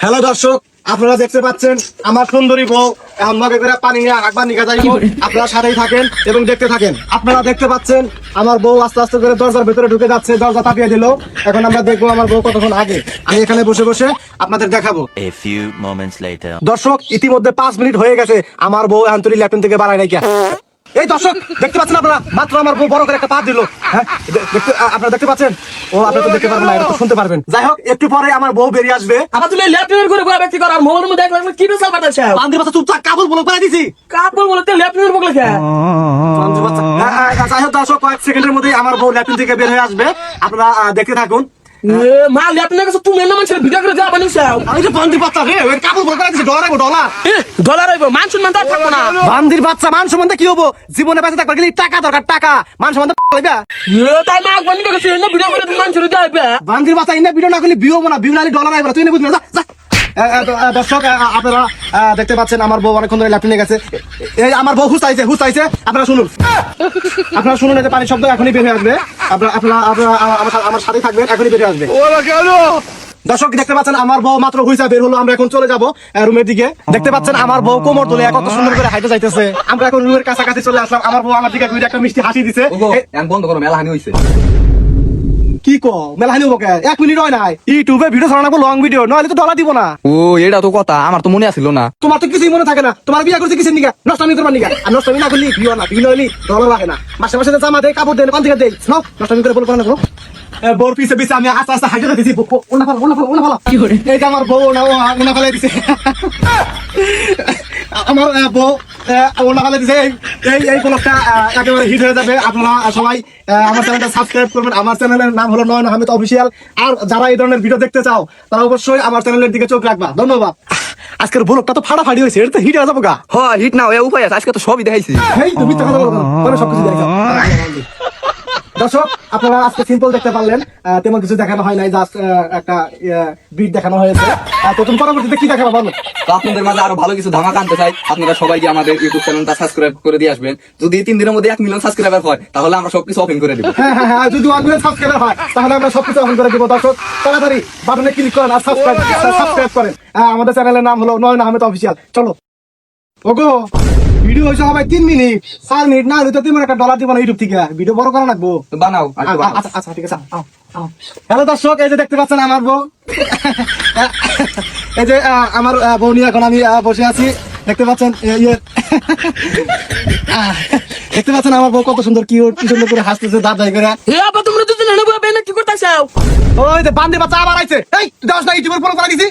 Hello দর্শক, আপনারা দেখতে পাচ্ছেন আমার সুন্দরী বউ এখন মগে করে পানি নিয়ে একবার নিয়ে যাইব। আপনারা সাথেই থাকেন এবং দেখতে থাকেন। আপনারা দেখতে পাচ্ছেন আমার বউ আস্তে আস্তে করে দরজার ভিতরে ঢুকে যাচ্ছে, দরজা চাপিয়ে দিল। এখন আমরা দেখবো আমার বউ কতক্ষণ আগে। আমি এখানে বসে বসে আপনাদের দেখাবো। A few moments later. দর্শক, ইতিমধ্যে 5 মিনিট হয়ে গেছে, আমার বউ আন্তরিক ল্যাপটপ থেকে বাড়ায় নাই। এই দর্শক দেখতে পাচ্ছেন আপনারা, মাত্র আমার বউ বড় করে একটা পা দিল। হ্যাঁ, আপনারা দেখতে পাচ্ছেন? ও আপনারা তো দেখতে পারবেন না, এটা তো শুনতে পারবেন। যাই হোক, একটু পরে আমার বউ বেরিয়ে আসবে। আবার তুমি ল্যাপটপের করে গোয়া ব্যক্তি কর আর মোবাইলের মধ্যে দেখলাম কি বেসাল পাঠাচ্ছে বান্দির বাচ্চা চুপচাপ কাবুল বলে করে দিছি। কাপড় বলে তো ল্যাপটপের বলে কে বান্দির বাচ্চা। যাই হোক দর্শক, কয়েক সেকেন্ডের মধ্যেই আমার বউ ল্যাপটপ থেকে বের হয়ে আসবে। আপনারা দেখতে থাকুন। মা ল্যাপটপের কাছে তুমি এমন মানুষের ভিডিও করে যা বানিয়েছাও আমি তো বান্দির বাচ্চা রে, ওই কাবুল বলে করে দিছি। ডলার আইবো, ডলার ডলার হইব মান সম্মান তার থাকবো না বান্দির বাচ্চা। মান সম্বন্ধে কি হবো? জীবনে বেঁচে থাকবার গেলে টাকা দরকার, টাকা। মান সম্বন্ধে লইবা? তাই মা বানি কাছে এনে ভিডিও করে তুমি মানুষের যাইবে বান্দির বাচ্চা ইন্না ভিডিও না করলে বিও হবো না, বিও নালি ডলার আইবো না। তুই না বুঝলি না? যা, যা। দর্শক আপনারা দেখতে পাচ্ছেন আমার বউ অনেকক্ষণ ধরে ল্যাপটপ নিয়ে গেছে। এই আমার বউ হুস্তাইছে, হুস্তাইছে। আপনারা শুনুন, আপনারা শুনুন, এই যে পানির শব্দ এখনই বের হয়ে আসবে। আপনারা আমার সাথে থাকবেন, এখনই বের হয়ে আসবে। দর্শক দেখতে পাচ্ছেন আমার বউ মাত্র হুইসা বের হলো। আমরা এখন চলে যাব রুমের দিকে। দেখতে পাচ্ছেন আমার বউ কোমর তুলে কত সুন্দর করে হাইটে যাইতেছে। আমরা এখন রুমের কাছাকাছি চলে আসলাম। আমার বউ আমার দিকে ঘুরে একটা মিষ্টি হাসি দিছে। বন্ধ করো, মেলা হানি হয়েছে। কি কো মেলাহানি হবো কে? 1 মিনিট হয় নাই। ইউটিউবে ভিডিও ছাড়াবো, লং ভিডিও, নইলে তো ডলার দিব না। ও এটা তো কথা, আমার তো মনে আসিল না। তোমার তো কিছুই মনে থাকে না। তোমার বিয়ে করছে কিসের নিকা? নষ্টমি করবার নিকা। আর নষ্টমি না করলি বিয়ে না, বিয়ে হইলি ডলার লাগে না। মাসে মাসে জামা দেয়, কাপড় দেয়, কোন থেকে দেয়? নাও, নষ্টমি করে বলবো না। বউর পিছে পিছে আমি আস্তে আস্তে হাইটে দিছি। ওনা ভালো কি করে? এই যে আমার বউ ওনা ফেলে দিছে। আমার বউ ওনা ফেলে দিছে। এই ব্লগটা একেবারে হিট হয়ে যাবে। আপনারা সবাই আমার চ্যানেলটা সাবস্ক্রাইব করবেন। আমার চ্যানেলের নাম হলো নয়ন আহমেদ অফিসিয়াল। আর যারা এই ধরনের ভিডিও দেখতে চাও তারা অবশ্যই আমার চ্যানেলের দিকে চোখ রাখবা। ধন্যবাদ। আজকের ব্লগটা তো ফাটাফাটি হয়েছে, এটা তো হিট হয়ে যাবো গা। হ হিট না হয়ে উপায় আছে, আজকে তো সবই দেখাইছি। এই তুমি তো কথা বলো না, পরে সবকিছু দেখাও। দর্শক আপনারা আজকে সিম্পল দেখতে পারলেন, তেমন কিছু দেখানো হয় নাই, জাস্ট একটা বিট দেখানো হয়েছে। তো তুমি পরবর্তীতে কি দেখাবো বলো? তো আপনাদের মাঝে আরো ভালো কিছু ধামাকা আনতে চাই। আপনারা সবাই গিয়ে আমাদের ইউটিউব চ্যানেলটা সাবস্ক্রাইব করে দিয়ে আসবেন। যদি 3 দিনের মধ্যে 1 মিলিয়ন সাবস্ক্রাইবার হয় তাহলে আমরা সবকিছু ওপেন করে দেবো। হ্যাঁ, যদি 1 মিলিয়ন সাবস্ক্রাইবার হয় তাহলে আমরা সবকিছু অন করে দেবো। দর্শক তাড়াতাড়ি বাটনে ক্লিক করেন আর সাবস্ক্রাইব করেন। আমাদের চ্যানেলের নাম হলো নয়ন আহমেদ অফিসিয়াল। চলো ওগো, ভিডিও হয়েছে সবাই 3 মিনিট 4 মিনিট না হলে তো তুমি একটা ডলার দিব না ইউটিউব থেকে। ভিডিও বড় করা লাগবো। তো বানাও আরেকটু বানাও। আচ্ছা ঠিক আছে। হ্যালো দর্শক, এই যে দেখতে পাচ্ছেন আমার বউ। এই যে আমার বউ নিয়ে এখন আমি বসে আছি। দেখতে পাচ্ছেন দেখতে পাচ্ছেন আমার বউ কত সুন্দর, কি সুন্দর করে হাসতেছে দাঁত দাই করে। এ আবার তোমরা দুজন কি করতেছাও? ওই যে বান্দি বাচ্চা আবার আইছে। এই তুই যাস না, ইউটিউবের ফলো করে দিছি।